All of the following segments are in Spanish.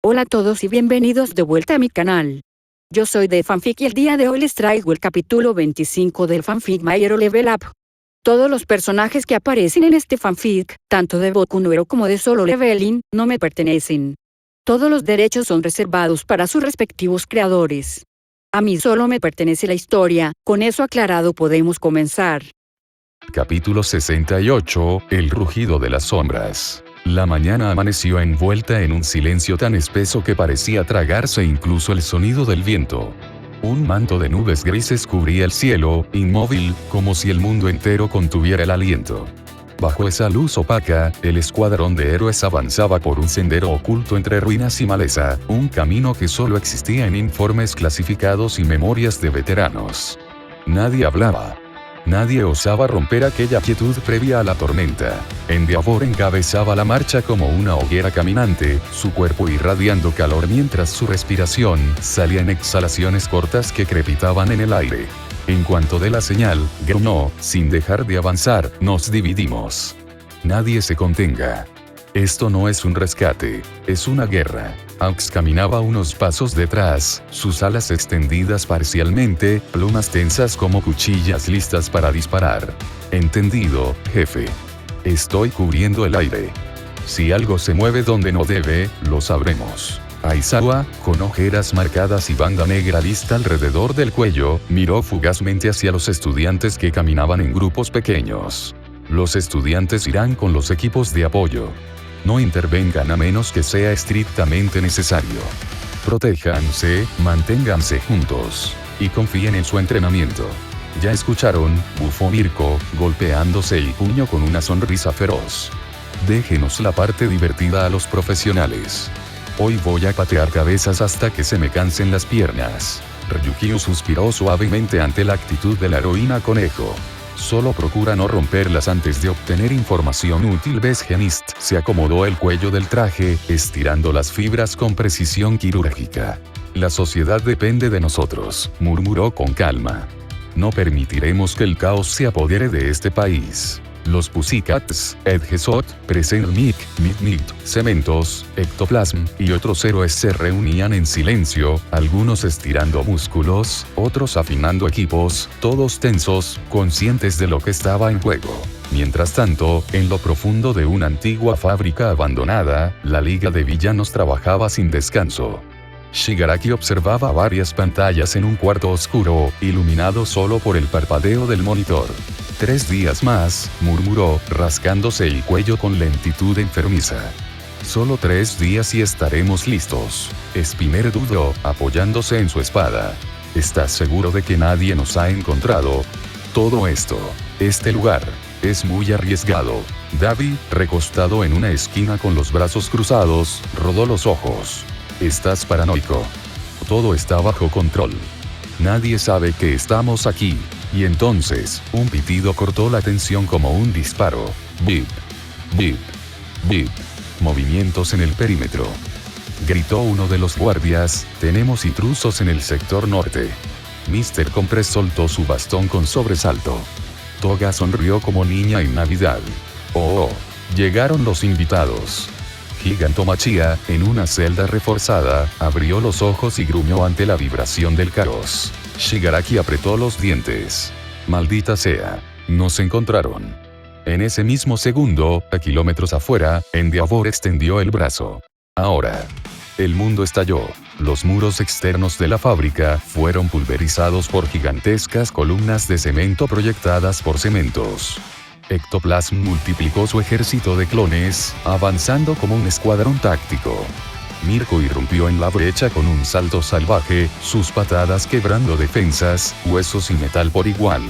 Hola a todos y bienvenidos de vuelta a mi canal. Yo soy de Fanfic y el día de hoy les traigo el capítulo 25 del fanfic My Hero Level Up. Todos los personajes que aparecen en este fanfic, tanto de Boku no Hero como de Solo Leveling, no me pertenecen. Todos los derechos son reservados para sus respectivos creadores. A mí solo me pertenece la historia, con eso aclarado podemos comenzar. Capítulo 68, El rugido de las sombras. La mañana amaneció envuelta en un silencio tan espeso que parecía tragarse incluso el sonido del viento. Un manto de nubes grises cubría el cielo, inmóvil, como si el mundo entero contuviera el aliento. Bajo esa luz opaca, el escuadrón de héroes avanzaba por un sendero oculto entre ruinas y maleza, un camino que solo existía en informes clasificados y memorias de veteranos. Nadie hablaba. Nadie osaba romper aquella quietud previa a la tormenta. Endeavor encabezaba la marcha como una hoguera caminante, su cuerpo irradiando calor mientras su respiración salía en exhalaciones cortas que crepitaban en el aire. En cuanto dé la señal, gruñó, sin dejar de avanzar, nos dividimos. Nadie se contenga. Esto no es un rescate, es una guerra. Aux caminaba unos pasos detrás, sus alas extendidas parcialmente, plumas tensas como cuchillas listas para disparar. Entendido, jefe. Estoy cubriendo el aire. Si algo se mueve donde no debe, lo sabremos. Aizawa, con ojeras marcadas y banda negra lista alrededor del cuello, miró fugazmente hacia los estudiantes que caminaban en grupos pequeños. Los estudiantes irán con los equipos de apoyo. No intervengan a menos que sea estrictamente necesario. Protéjanse, manténganse juntos. Y confíen en su entrenamiento. Ya escucharon, bufó Mirko, golpeándose el puño con una sonrisa feroz. Déjenos la parte divertida a los profesionales. Hoy voy a patear cabezas hasta que se me cansen las piernas. Ryukyu suspiró suavemente ante la actitud de la heroína conejo. Solo procura no romperlas antes de obtener información útil. Besgenist se acomodó el cuello del traje, estirando las fibras con precisión quirúrgica. La sociedad depende de nosotros, murmuró con calma. No permitiremos que el caos se apodere de este país. Los Pussycats, Edgesot, Present Mic, Midnight, Cementos, Ectoplasm y otros héroes se reunían en silencio, algunos estirando músculos, otros afinando equipos, todos tensos, conscientes de lo que estaba en juego. Mientras tanto, en lo profundo de una antigua fábrica abandonada, la Liga de Villanos trabajaba sin descanso. Shigaraki observaba varias pantallas en un cuarto oscuro, iluminado solo por el parpadeo del monitor. 3 días más, murmuró, rascándose el cuello con lentitud enfermiza. Solo 3 días y estaremos listos. Spinner dudó, apoyándose en su espada. ¿Estás seguro de que nadie nos ha encontrado? Todo esto, este lugar, es muy arriesgado. Davi, recostado en una esquina con los brazos cruzados, rodó los ojos. Estás paranoico. Todo está bajo control. Nadie sabe que estamos aquí. Y entonces, un pitido cortó la tensión como un disparo. Bip. Bip. Bip. Movimientos en el perímetro. Gritó uno de los guardias, tenemos intrusos en el sector norte. Mr. Compress soltó su bastón con sobresalto. Toga sonrió como niña en Navidad. Oh, llegaron los invitados. Gigantomachia, en una celda reforzada, abrió los ojos y gruñó ante la vibración del caos. Shigaraki apretó los dientes. Maldita sea. Nos encontraron. En ese mismo segundo, a kilómetros afuera, Endeavor extendió el brazo. Ahora. El mundo estalló. Los muros externos de la fábrica fueron pulverizados por gigantescas columnas de cemento proyectadas por cementos. Ectoplasm multiplicó su ejército de clones, avanzando como un escuadrón táctico. Mirko irrumpió en la brecha con un salto salvaje, sus patadas quebrando defensas, huesos y metal por igual.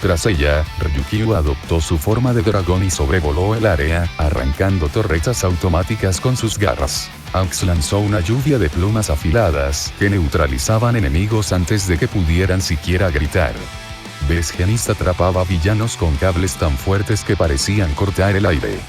Tras ella, Ryukyu adoptó su forma de dragón y sobrevoló el área, arrancando torretas automáticas con sus garras. Aux lanzó una lluvia de plumas afiladas, que neutralizaban enemigos antes de que pudieran siquiera gritar. Besgenist atrapaba villanos con cables tan fuertes que parecían cortar el aire.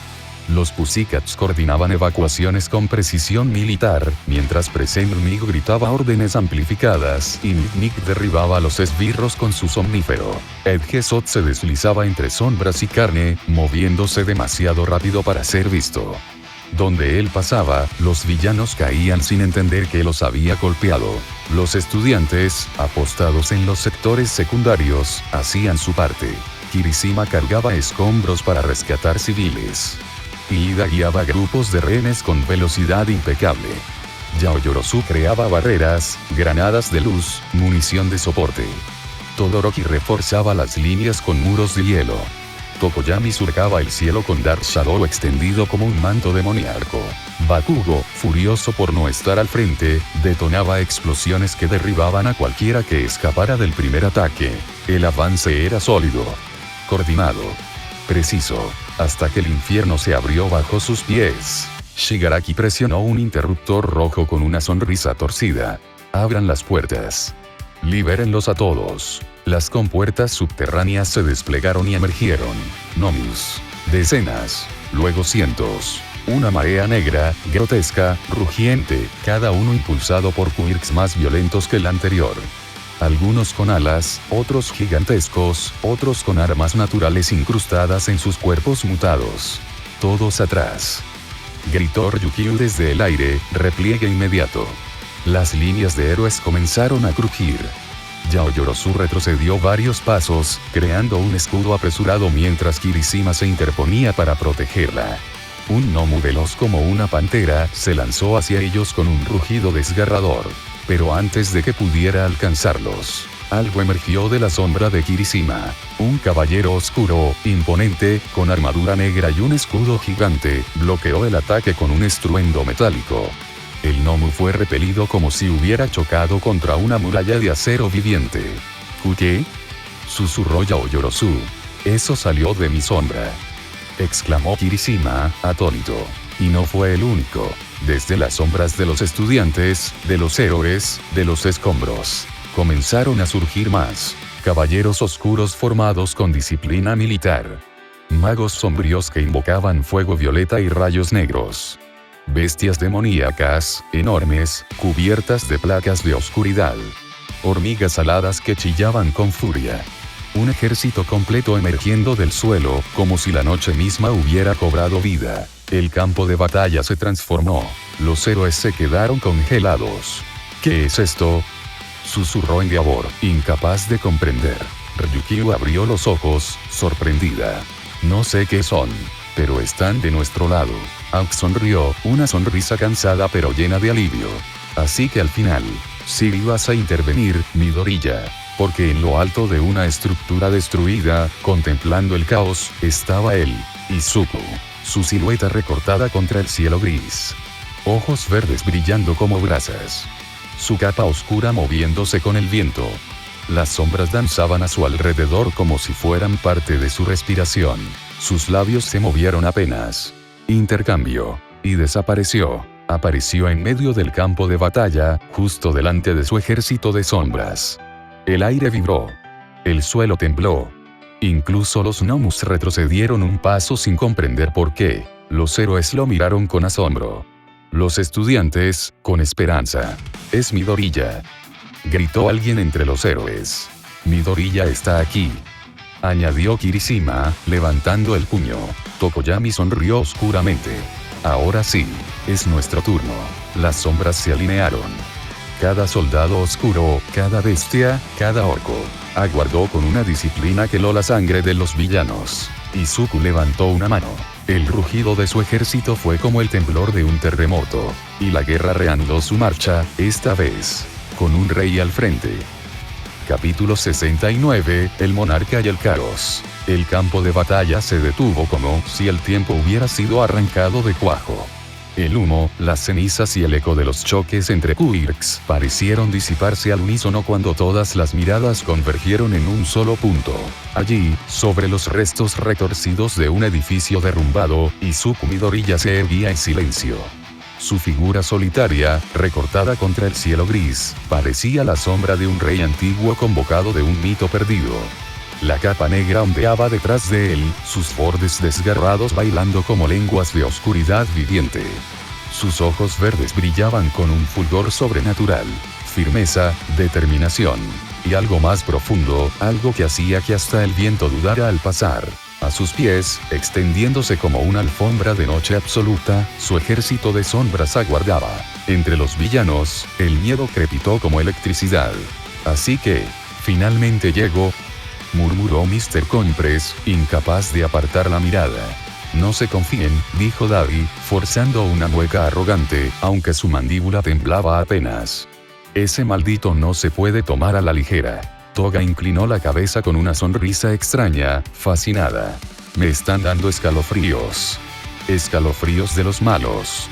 Los Pussycats coordinaban evacuaciones con precisión militar, mientras Present Mic gritaba órdenes amplificadas y Nick derribaba a los esbirros con su somnífero. Edgesot se deslizaba entre sombras y carne, moviéndose demasiado rápido para ser visto. Donde él pasaba, los villanos caían sin entender que los había golpeado. Los estudiantes, apostados en los sectores secundarios, hacían su parte. Kirishima cargaba escombros para rescatar civiles. Iida guiaba grupos de rehenes con velocidad impecable. Yaoyorozu creaba barreras, granadas de luz, munición de soporte. Todoroki reforzaba las líneas con muros de hielo. Tokoyami surcaba el cielo con Dark Shadow extendido como un manto demoníaco. Bakugo, furioso por no estar al frente, detonaba explosiones que derribaban a cualquiera que escapara del primer ataque. El avance era sólido, coordinado, preciso, hasta que el infierno se abrió bajo sus pies. Shigaraki presionó un interruptor rojo con una sonrisa torcida. Abran las puertas. Libérenlos a todos. Las compuertas subterráneas se desplegaron y emergieron. Nomus. Decenas. Luego cientos. Una marea negra, grotesca, rugiente, cada uno impulsado por quirks más violentos que el anterior. Algunos con alas, otros gigantescos, otros con armas naturales incrustadas en sus cuerpos mutados. Todos atrás. Gritó Ryukyu desde el aire, repliegue inmediato. Las líneas de héroes comenzaron a crujir. Yaoyorozu retrocedió varios pasos, creando un escudo apresurado mientras Kirishima se interponía para protegerla. Un gnomu veloz como una pantera se lanzó hacia ellos con un rugido desgarrador. Pero antes de que pudiera alcanzarlos, algo emergió de la sombra de Kirishima. Un caballero oscuro, imponente, con armadura negra y un escudo gigante, bloqueó el ataque con un estruendo metálico. El gnomu fue repelido como si hubiera chocado contra una muralla de acero viviente. ¿Qué? Susurró Yaoyorozu. Eso salió de mi sombra. Exclamó Kirishima, atónito. Y no fue el único. Desde las sombras de los estudiantes, de los héroes, de los escombros, comenzaron a surgir más. Caballeros oscuros formados con disciplina militar. Magos sombríos que invocaban fuego violeta y rayos negros. Bestias demoníacas, enormes, cubiertas de placas de oscuridad. Hormigas aladas que chillaban con furia. Un ejército completo emergiendo del suelo, como si la noche misma hubiera cobrado vida. El campo de batalla se transformó. Los héroes se quedaron congelados. ¿Qué es esto? Susurró Endeavor, incapaz de comprender. Ryukyu abrió los ojos, sorprendida. No sé qué son, pero están de nuestro lado. Aok sonrió, una sonrisa cansada pero llena de alivio. Así que al final, sí ibas a intervenir, Midoriya. Porque en lo alto de una estructura destruida, contemplando el caos, estaba él, Izuku. Su silueta recortada contra el cielo gris. Ojos verdes brillando como brasas. Su capa oscura moviéndose con el viento. Las sombras danzaban a su alrededor como si fueran parte de su respiración. Sus labios se movieron apenas. Intercambio. Y desapareció. Apareció en medio del campo de batalla, justo delante de su ejército de sombras. El aire vibró. El suelo tembló. Incluso los gnomus retrocedieron un paso sin comprender por qué. Los héroes lo miraron con asombro. Los estudiantes, con esperanza. Es Midoriya. Gritó alguien entre los héroes. Midoriya está aquí. Añadió Kirishima, levantando el puño. Tokoyami sonrió oscuramente. Ahora sí, es nuestro turno. Las sombras se alinearon. Cada soldado oscuro, cada bestia, cada orco, aguardó con una disciplina que heló la sangre de los villanos. Izuku levantó una mano. El rugido de su ejército fue como el temblor de un terremoto. Y la guerra reanudó su marcha, esta vez, con un rey al frente. Capítulo 69, El monarca y el caos. El campo de batalla se detuvo como si el tiempo hubiera sido arrancado de cuajo. El humo, las cenizas y el eco de los choques entre quirks parecieron disiparse al unísono cuando todas las miradas convergieron en un solo punto. Allí, sobre los restos retorcidos de un edificio derrumbado, Izuku Midoriya se erguía en silencio. Su figura solitaria, recortada contra el cielo gris, parecía la sombra de un rey antiguo convocado de un mito perdido. La capa negra ondeaba detrás de él, sus bordes desgarrados bailando como lenguas de oscuridad viviente. Sus ojos verdes brillaban con un fulgor sobrenatural, firmeza, determinación, y algo más profundo, algo que hacía que hasta el viento dudara al pasar. A sus pies, extendiéndose como una alfombra de noche absoluta, su ejército de sombras aguardaba. Entre los villanos, el miedo crepitó como electricidad. Así que, finalmente llegó, murmuró Mr. Compress, incapaz de apartar la mirada. No se confíen, dijo Davy, forzando una mueca arrogante, aunque su mandíbula temblaba apenas. Ese maldito no se puede tomar a la ligera. Toga inclinó la cabeza con una sonrisa extraña, fascinada. Me están dando escalofríos. Escalofríos de los malos.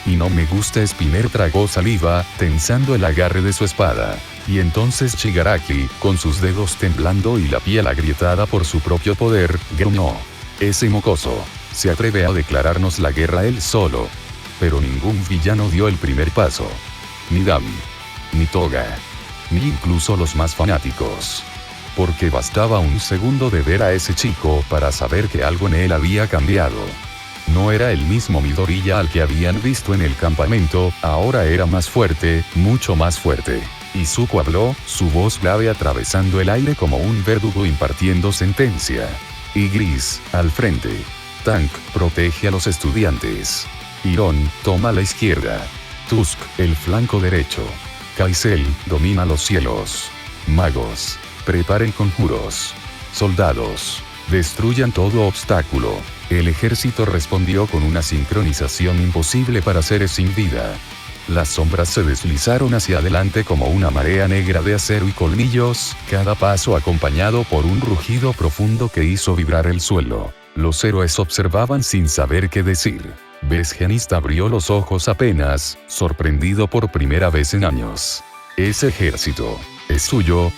Y no me gusta. Spinner tragó saliva, tensando el agarre de su espada. Y entonces Shigaraki, con sus dedos temblando y la piel agrietada por su propio poder, gruñó. Ese mocoso. Se atreve a declararnos la guerra él solo. Pero ningún villano dio el primer paso. Ni Davy. Ni Toga. Ni incluso los más fanáticos. Porque bastaba un segundo de ver a ese chico para saber que algo en él había cambiado. No era el mismo Midoriya al que habían visto en el campamento, ahora era más fuerte, mucho más fuerte. Izuku habló, su voz grave atravesando el aire como un verdugo impartiendo sentencia. Y Gris, al frente. Tank, protege a los estudiantes. Iron, toma la izquierda. Tusk, el flanco derecho. Kaizel, domina los cielos. Magos, preparen conjuros. Soldados, destruyan todo obstáculo. El ejército respondió con una sincronización imposible para seres sin vida. Las sombras se deslizaron hacia adelante como una marea negra de acero y colmillos, cada paso acompañado por un rugido profundo que hizo vibrar el suelo. Los héroes observaban sin saber qué decir. Vesgenist abrió los ojos apenas, sorprendido por primera vez en años. Ese ejército, ¿es suyo?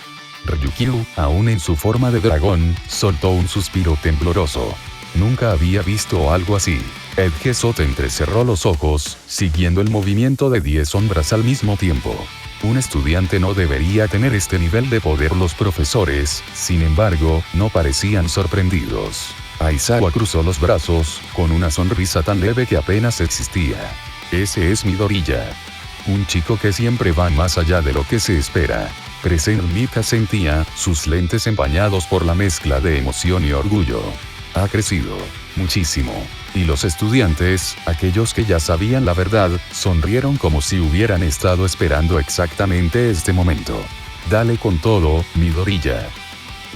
Ryukyu, aún en su forma de dragón, soltó un suspiro tembloroso. Nunca había visto algo así. Ed Gesot entrecerró los ojos, siguiendo el movimiento de 10 sombras al mismo tiempo. Un estudiante no debería tener este nivel de poder. Los profesores, sin embargo, no parecían sorprendidos. Aizawa cruzó los brazos, con una sonrisa tan leve que apenas existía. Ese es Midoriya. Un chico que siempre va más allá de lo que se espera. Present Mika sentía, sus lentes empañados por la mezcla de emoción y orgullo. Ha crecido. Muchísimo. Y los estudiantes, aquellos que ya sabían la verdad, sonrieron como si hubieran estado esperando exactamente este momento. Dale con todo, Midoriya.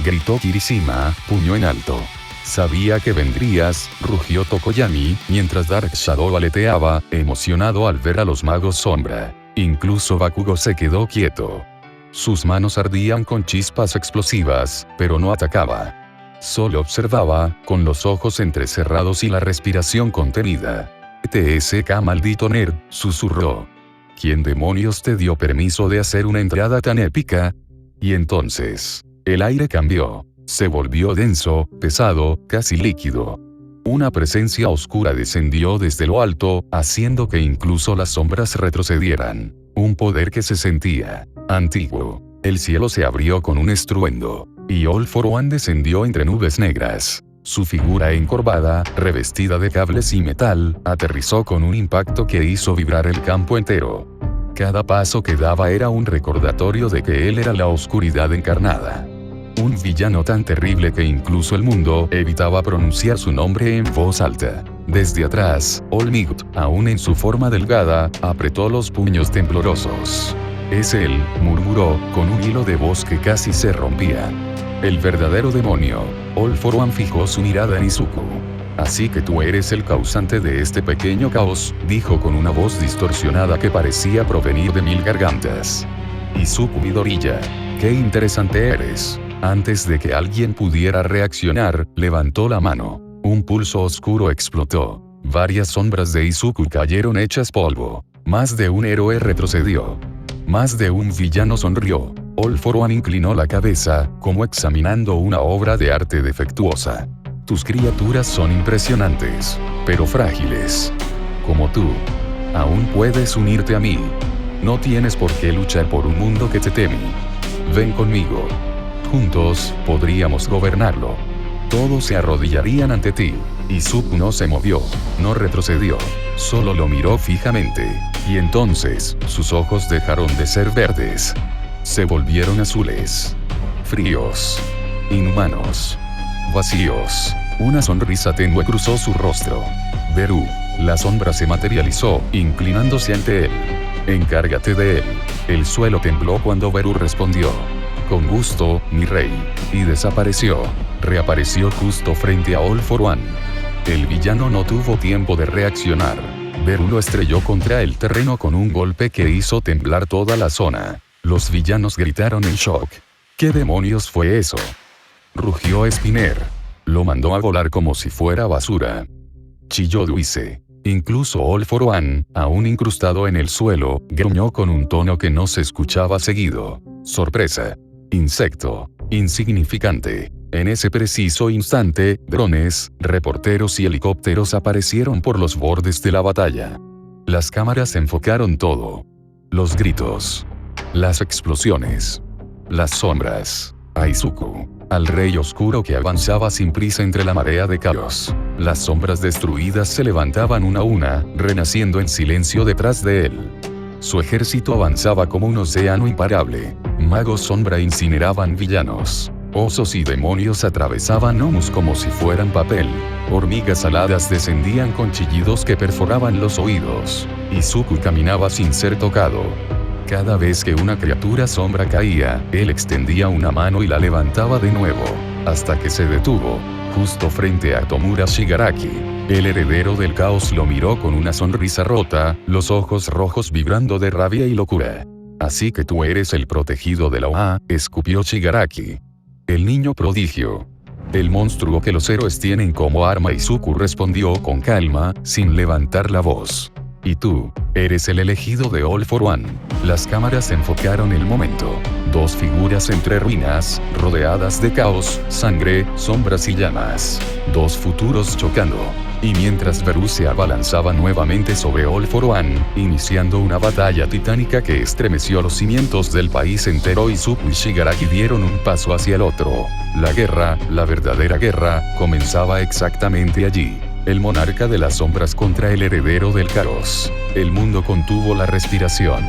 Gritó Kirishima, puño en alto. Sabía que vendrías, rugió Tokoyami, mientras Dark Shadow aleteaba, emocionado al ver a los magos sombra. Incluso Bakugo se quedó quieto. Sus manos ardían con chispas explosivas, pero no atacaba. Solo observaba, con los ojos entrecerrados y la respiración contenida. TSK maldito nerd, susurró. ¿Quién demonios te dio permiso de hacer una entrada tan épica? Y entonces, el aire cambió. Se volvió denso, pesado, casi líquido. Una presencia oscura descendió desde lo alto, haciendo que incluso las sombras retrocedieran. Un poder que se sentía antiguo. El cielo se abrió con un estruendo. Y All for One descendió entre nubes negras. Su figura encorvada, revestida de cables y metal, aterrizó con un impacto que hizo vibrar el campo entero. Cada paso que daba era un recordatorio de que él era la oscuridad encarnada. Un villano tan terrible que incluso el mundo evitaba pronunciar su nombre en voz alta. Desde atrás, All Might, aún en su forma delgada, apretó los puños temblorosos. Es él, murmuró, con un hilo de voz que casi se rompía. El verdadero demonio. All for One fijó su mirada en Izuku. Así que tú eres el causante de este pequeño caos, dijo con una voz distorsionada que parecía provenir de 1000 gargantas. Izuku Midoriya. Qué interesante eres. Antes de que alguien pudiera reaccionar, levantó la mano. Un pulso oscuro explotó. Varias sombras de Izuku cayeron hechas polvo. Más de un héroe retrocedió. Más de un villano sonrió. All for One inclinó la cabeza, como examinando una obra de arte defectuosa. Tus criaturas son impresionantes, pero frágiles. Como tú. Aún puedes unirte a mí. No tienes por qué luchar por un mundo que te teme. Ven conmigo. Juntos, podríamos gobernarlo. Todos se arrodillarían ante ti. Izuku no se movió, no retrocedió. Solo lo miró fijamente. Y entonces, sus ojos dejaron de ser verdes. Se volvieron azules. Fríos. Inhumanos. Vacíos. Una sonrisa tenue cruzó su rostro. Beru. La sombra se materializó, inclinándose ante él. Encárgate de él. El suelo tembló cuando Beru respondió. Con gusto, mi rey. Y desapareció. Reapareció justo frente a All for One. El villano no tuvo tiempo de reaccionar. Beru lo estrelló contra el terreno con un golpe que hizo temblar toda la zona. Los villanos gritaron en shock. ¿Qué demonios fue eso? Rugió Spinner. Lo mandó a volar como si fuera basura. Chilló Dulce. Incluso All for One, aún incrustado en el suelo, gruñó con un tono que no se escuchaba seguido. Sorpresa. Insecto. Insignificante. En ese preciso instante, drones, reporteros y helicópteros aparecieron por los bordes de la batalla. Las cámaras enfocaron todo. Los gritos. Las explosiones. Las sombras. A Izuku. Al rey oscuro que avanzaba sin prisa entre la marea de caos. Las sombras destruidas se levantaban una a una, renaciendo en silencio detrás de él. Su ejército avanzaba como un océano imparable. Magos sombra incineraban villanos. Osos y demonios atravesaban gnomos como si fueran papel. Hormigas aladas descendían con chillidos que perforaban los oídos. Izuku caminaba sin ser tocado. Cada vez que una criatura sombra caía, él extendía una mano y la levantaba de nuevo, hasta que se detuvo, justo frente a Tomura Shigaraki. El heredero del caos lo miró con una sonrisa rota, los ojos rojos vibrando de rabia y locura. Así que tú eres el protegido de la OA, escupió Shigaraki. El niño prodigio. El monstruo que los héroes tienen como arma. Izuku respondió con calma, sin levantar la voz. Y tú, eres el elegido de All for One. Las cámaras enfocaron el momento. Dos figuras entre ruinas, rodeadas de caos, sangre, sombras y llamas. Dos futuros chocando. Y mientras Beru se abalanzaba nuevamente sobre All for One, iniciando una batalla titánica que estremeció los cimientos del país entero, Izuku y Shigaraki dieron un paso hacia el otro. La guerra, la verdadera guerra, comenzaba exactamente allí. El monarca de las sombras contra el heredero del caos. El mundo contuvo la respiración.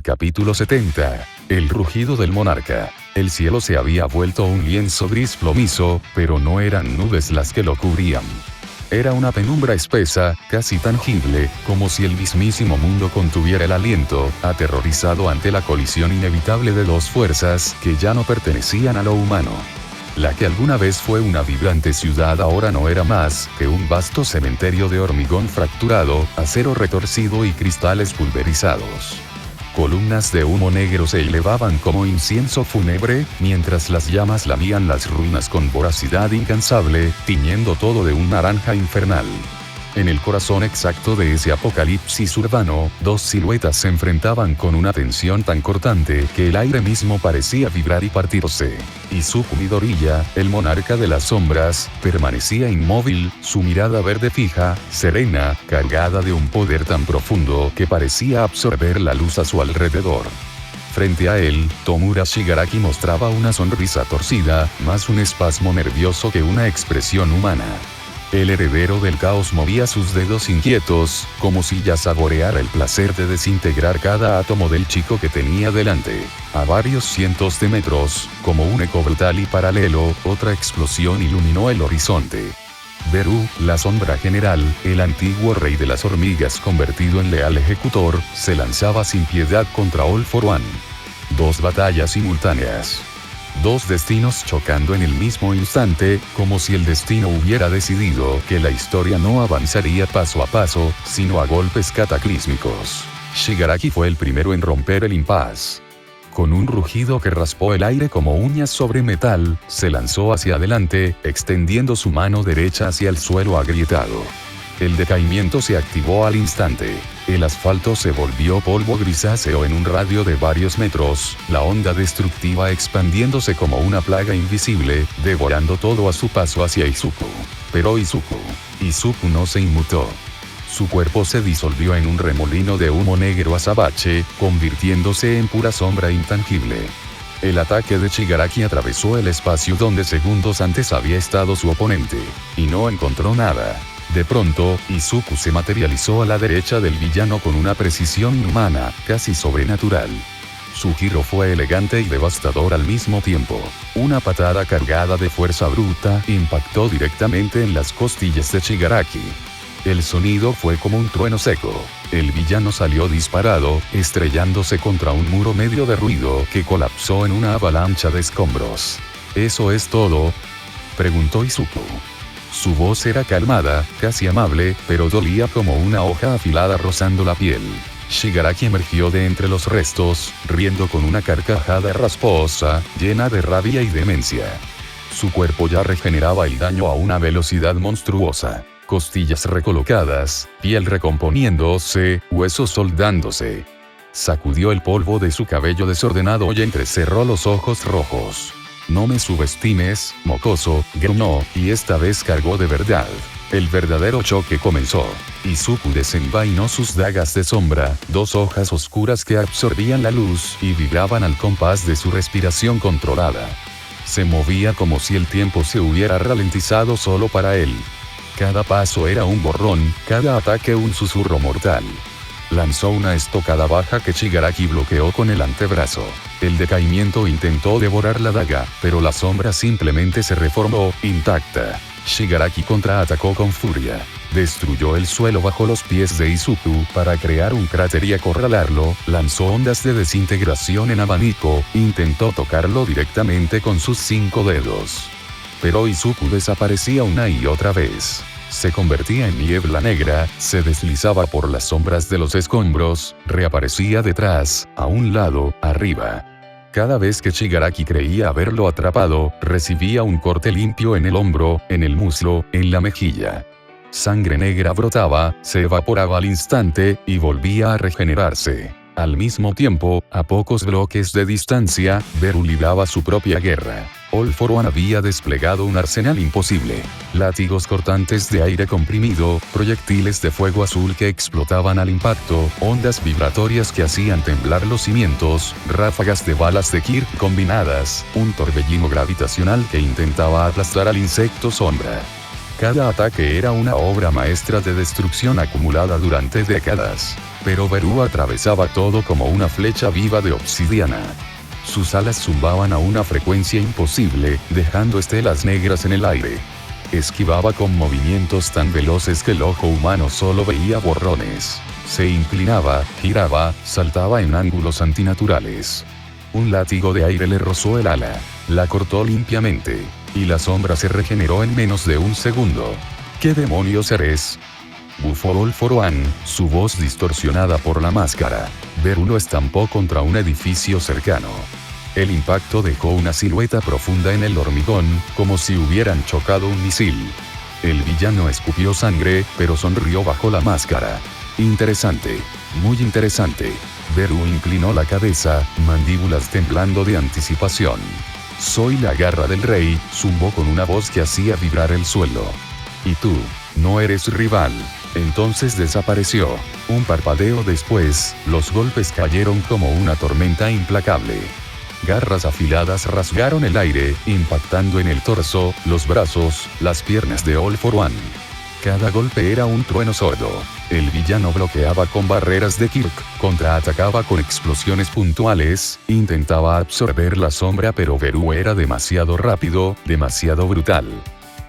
Capítulo 70. El rugido del monarca. El cielo se había vuelto un lienzo gris plomizo, pero no eran nubes las que lo cubrían. Era una penumbra espesa, casi tangible, como si el mismísimo mundo contuviera el aliento, aterrorizado ante la colisión inevitable de dos fuerzas que ya no pertenecían a lo humano. La que alguna vez fue una vibrante ciudad ahora no era más que un vasto cementerio de hormigón fracturado, acero retorcido y cristales pulverizados. Columnas de humo negro se elevaban como incienso fúnebre, mientras las llamas lamían las ruinas con voracidad incansable, tiñendo todo de un naranja infernal. En el corazón exacto de ese apocalipsis urbano, dos siluetas se enfrentaban con una tensión tan cortante que el aire mismo parecía vibrar y partirse. Izuku Midoriya, el monarca de las sombras, permanecía inmóvil, su mirada verde fija, serena, cargada de un poder tan profundo que parecía absorber la luz a su alrededor. Frente a él, Tomura Shigaraki mostraba una sonrisa torcida, más un espasmo nervioso que una expresión humana. El heredero del caos movía sus dedos inquietos, como si ya saboreara el placer de desintegrar cada átomo del chico que tenía delante. A varios cientos de metros, como un eco brutal y paralelo, otra explosión iluminó el horizonte. Beru, la sombra general, el antiguo rey de las hormigas convertido en leal ejecutor, se lanzaba sin piedad contra All for One. Dos batallas simultáneas. Dos destinos chocando en el mismo instante, como si el destino hubiera decidido que la historia no avanzaría paso a paso, sino a golpes cataclísmicos. Shigaraki fue el primero en romper el impasse. Con un rugido que raspó el aire como uñas sobre metal, se lanzó hacia adelante, extendiendo su mano derecha hacia el suelo agrietado. El decaimiento se activó al instante. El asfalto se volvió polvo grisáceo en un radio de varios metros, la onda destructiva expandiéndose como una plaga invisible, devorando todo a su paso hacia Izuku. Pero Izuku no se inmutó. Su cuerpo se disolvió en un remolino de humo negro azabache, convirtiéndose en pura sombra intangible. El ataque de Shigaraki atravesó el espacio donde segundos antes había estado su oponente, y no encontró nada. De pronto, Izuku se materializó a la derecha del villano con una precisión inhumana, casi sobrenatural. Su giro fue elegante y devastador al mismo tiempo. Una patada cargada de fuerza bruta impactó directamente en las costillas de Shigaraki. El sonido fue como un trueno seco. El villano salió disparado, estrellándose contra un muro medio derruido que colapsó en una avalancha de escombros. ¿Eso es todo?, preguntó Izuku. Su voz era calmada, casi amable, pero dolía como una hoja afilada rozando la piel. Shigaraki emergió de entre los restos, riendo con una carcajada rasposa, llena de rabia y demencia. Su cuerpo ya regeneraba el daño a una velocidad monstruosa. Costillas recolocadas, piel recomponiéndose, huesos soldándose. Sacudió el polvo de su cabello desordenado y entrecerró los ojos rojos. No me subestimes, mocoso, gruñó, y esta vez cargó de verdad. El verdadero choque comenzó. Izuku desenvainó sus dagas de sombra, dos hojas oscuras que absorbían la luz y vibraban al compás de su respiración controlada. Se movía como si el tiempo se hubiera ralentizado solo para él. Cada paso era un borrón, cada ataque un susurro mortal. Lanzó una estocada baja que Shigaraki bloqueó con el antebrazo. El decaimiento intentó devorar la daga, pero la sombra simplemente se reformó, intacta. Shigaraki contraatacó con furia. Destruyó el suelo bajo los pies de Izuku para crear un cráter y acorralarlo, lanzó ondas de desintegración en abanico, intentó tocarlo directamente con sus 5 dedos. Pero Izuku desaparecía una y otra vez. Se convertía en niebla negra, se deslizaba por las sombras de los escombros, reaparecía detrás, a un lado, arriba. Cada vez que Shigaraki creía haberlo atrapado, recibía un corte limpio en el hombro, en el muslo, en la mejilla. Sangre negra brotaba, se evaporaba al instante, y volvía a regenerarse. Al mismo tiempo, a pocos bloques de distancia, Beru libraba su propia guerra. All for One había desplegado un arsenal imposible. Látigos cortantes de aire comprimido, proyectiles de fuego azul que explotaban al impacto, ondas vibratorias que hacían temblar los cimientos, ráfagas de balas de Kirk combinadas, un torbellino gravitacional que intentaba aplastar al insecto sombra. Cada ataque era una obra maestra de destrucción acumulada durante décadas. Pero Beru atravesaba todo como una flecha viva de obsidiana. Sus alas zumbaban a una frecuencia imposible, dejando estelas negras en el aire. Esquivaba con movimientos tan veloces que el ojo humano solo veía borrones. Se inclinaba, giraba, saltaba en ángulos antinaturales. Un látigo de aire le rozó el ala, la cortó limpiamente, y la sombra se regeneró en menos de un segundo. ¿Qué demonios eres?, bufó All for One, su voz distorsionada por la máscara. Beru lo estampó contra un edificio cercano. El impacto dejó una silueta profunda en el hormigón, como si hubieran chocado un misil. El villano escupió sangre, pero sonrió bajo la máscara. Interesante. Muy interesante. Beru inclinó la cabeza, mandíbulas temblando de anticipación. Soy la garra del rey, zumbó con una voz que hacía vibrar el suelo. Y tú, no eres rival. Entonces desapareció. Un parpadeo después, los golpes cayeron como una tormenta implacable. Garras afiladas rasgaron el aire, impactando en el torso, los brazos, las piernas de All for One. Cada golpe era un trueno sordo. El villano bloqueaba con barreras de Kirk, contraatacaba con explosiones puntuales, intentaba absorber la sombra, pero Beru era demasiado rápido, demasiado brutal.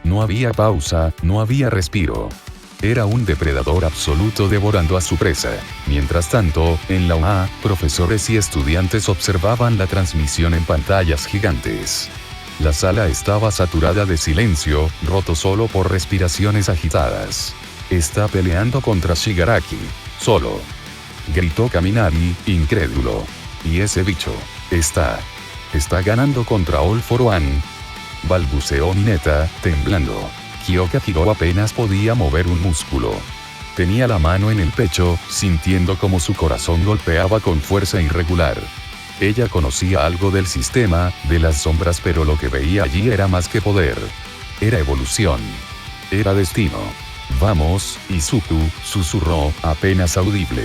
No había pausa, no había respiro. Era un depredador absoluto devorando a su presa. Mientras tanto, en la UA, profesores y estudiantes observaban la transmisión en pantallas gigantes. La sala estaba saturada de silencio, roto solo por respiraciones agitadas. Está peleando contra Shigaraki. Solo. Gritó Kaminari, incrédulo. Y ese bicho. Está ganando contra All for One. Balbuceó Mineta, temblando. Kyoka Hiro apenas podía mover un músculo. Tenía la mano en el pecho, sintiendo como su corazón golpeaba con fuerza irregular. Ella conocía algo del sistema, de las sombras, pero lo que veía allí era más que poder. Era evolución. Era destino. Vamos, Izuku, susurró, apenas audible.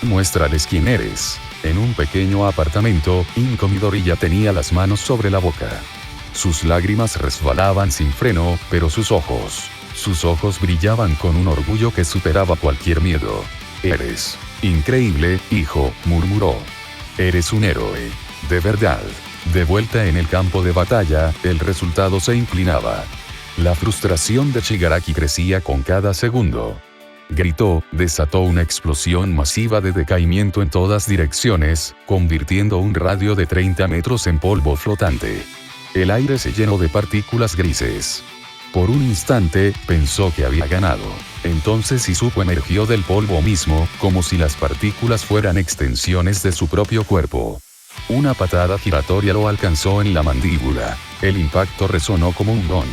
Muéstrales quién eres. En un pequeño apartamento, Inko Midori ya tenía las manos sobre la boca. Sus lágrimas resbalaban sin freno, pero sus ojos brillaban con un orgullo que superaba cualquier miedo. Eres increíble, hijo, murmuró. Eres un héroe. De verdad. De vuelta en el campo de batalla, el resultado se inclinaba. La frustración de Shigaraki crecía con cada segundo. Gritó, desató una explosión masiva de decaimiento en todas direcciones, convirtiendo un radio de 30 metros en polvo flotante. El aire se llenó de partículas grises. Por un instante, pensó que había ganado. Entonces Izuku emergió del polvo mismo, como si las partículas fueran extensiones de su propio cuerpo. Una patada giratoria lo alcanzó en la mandíbula. El impacto resonó como un gong.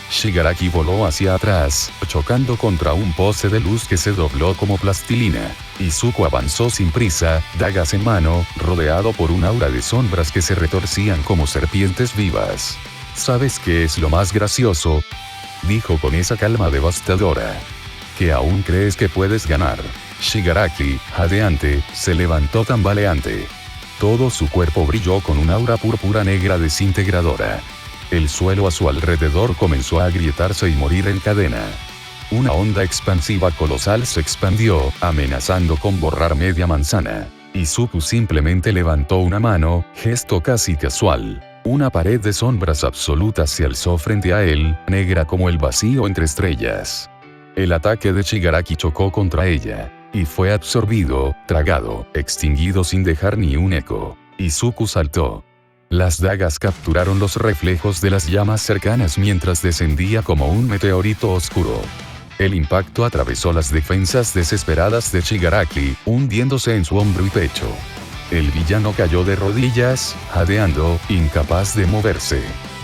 Shigaraki voló hacia atrás, chocando contra un poste de luz que se dobló como plastilina. Izuku avanzó sin prisa, dagas en mano, rodeado por un aura de sombras que se retorcían como serpientes vivas. ¿Sabes qué es lo más gracioso?, dijo con esa calma devastadora. Que aún crees que puedes ganar. Shigaraki, jadeante, se levantó tambaleante. Todo su cuerpo brilló con un aura púrpura negra desintegradora. El suelo a su alrededor comenzó a agrietarse y morir en cadena. Una onda expansiva colosal se expandió, amenazando con borrar media manzana. Izuku simplemente levantó una mano, gesto casi casual. Una pared de sombras absolutas se alzó frente a él, negra como el vacío entre estrellas. El ataque de Shigaraki chocó contra ella, y fue absorbido, tragado, extinguido sin dejar ni un eco. Izuku saltó. Las dagas capturaron los reflejos de las llamas cercanas mientras descendía como un meteorito oscuro. El impacto atravesó las defensas desesperadas de Shigaraki, hundiéndose en su hombro y pecho. El villano cayó de rodillas, jadeando, incapaz de moverse.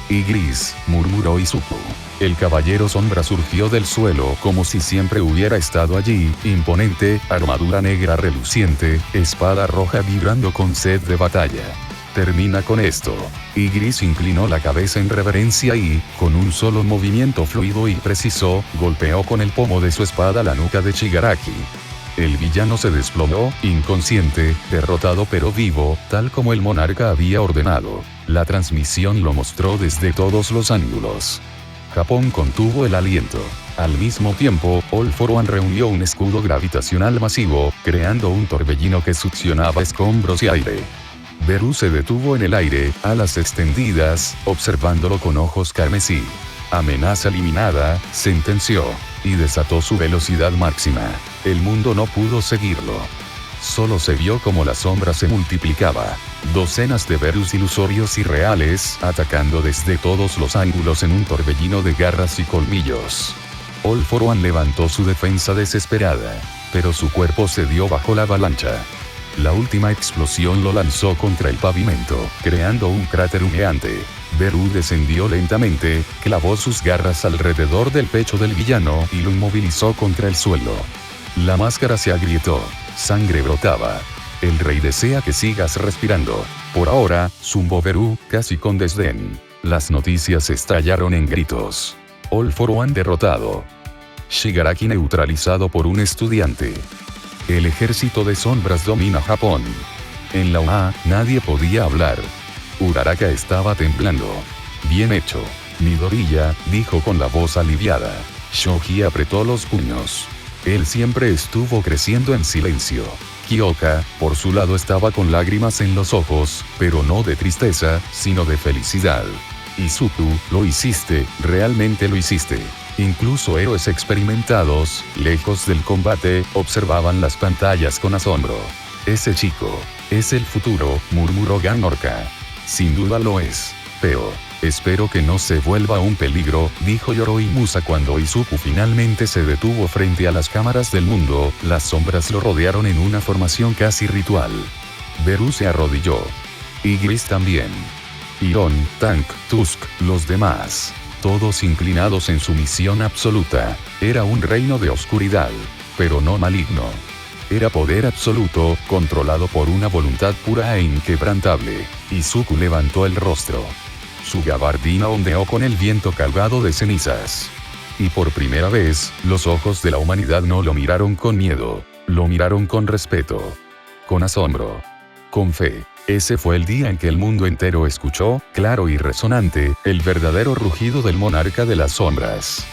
«Y gris», murmuró Izuku. El caballero sombra surgió del suelo como si siempre hubiera estado allí, imponente, armadura negra reluciente, espada roja vibrando con sed de batalla. «Termina con esto». Y gris inclinó la cabeza en reverencia y, con un solo movimiento fluido y preciso, golpeó con el pomo de su espada la nuca de Shigaraki. El villano se desplomó, inconsciente, derrotado pero vivo, tal como el monarca había ordenado. La transmisión lo mostró desde todos los ángulos. Japón contuvo el aliento. Al mismo tiempo, All for One reunió un escudo gravitacional masivo, creando un torbellino que succionaba escombros y aire. Beru se detuvo en el aire, alas extendidas, observándolo con ojos carmesí. Amenaza eliminada, sentenció, y desató su velocidad máxima. El mundo no pudo seguirlo. Solo se vio como la sombra se multiplicaba. Docenas de Berus ilusorios y reales, atacando desde todos los ángulos en un torbellino de garras y colmillos. All for One levantó su defensa desesperada, pero su cuerpo cedió bajo la avalancha. La última explosión lo lanzó contra el pavimento, creando un cráter humeante. Beru descendió lentamente, clavó sus garras alrededor del pecho del villano y lo inmovilizó contra el suelo. La máscara se agrietó. Sangre brotaba. «El rey desea que sigas respirando. Por ahora», zumbó Beru, casi con desdén. Las noticias estallaron en gritos. All for One derrotado. Shigaraki neutralizado por un estudiante. El ejército de sombras domina Japón. En la UA, nadie podía hablar. Uraraka estaba temblando. «Bien hecho, Midoriya», dijo con la voz aliviada. Shoji apretó los puños. Él siempre estuvo creciendo en silencio. Kyoka, por su lado, estaba con lágrimas en los ojos, pero no de tristeza, sino de felicidad. «Izuku, lo hiciste, realmente lo hiciste». Incluso héroes experimentados, lejos del combate, observaban las pantallas con asombro. «Ese chico, es el futuro», murmuró Ganorka. «Sin duda lo es. Pero espero que no se vuelva un peligro», dijo Yoroi Musa cuando Izuku finalmente se detuvo frente a las cámaras del mundo. Las sombras lo rodearon en una formación casi ritual. Beru se arrodilló. Y Gris también. Iron, Tank, Tusk, los demás. Todos inclinados en sumisión absoluta. Era un reino de oscuridad, pero no maligno. Era poder absoluto, controlado por una voluntad pura e inquebrantable. Izuku levantó el rostro. Su gabardina ondeó con el viento cargado de cenizas. Y por primera vez, los ojos de la humanidad no lo miraron con miedo. Lo miraron con respeto. Con asombro. Con fe. Ese fue el día en que el mundo entero escuchó, claro y resonante, el verdadero rugido del monarca de las sombras.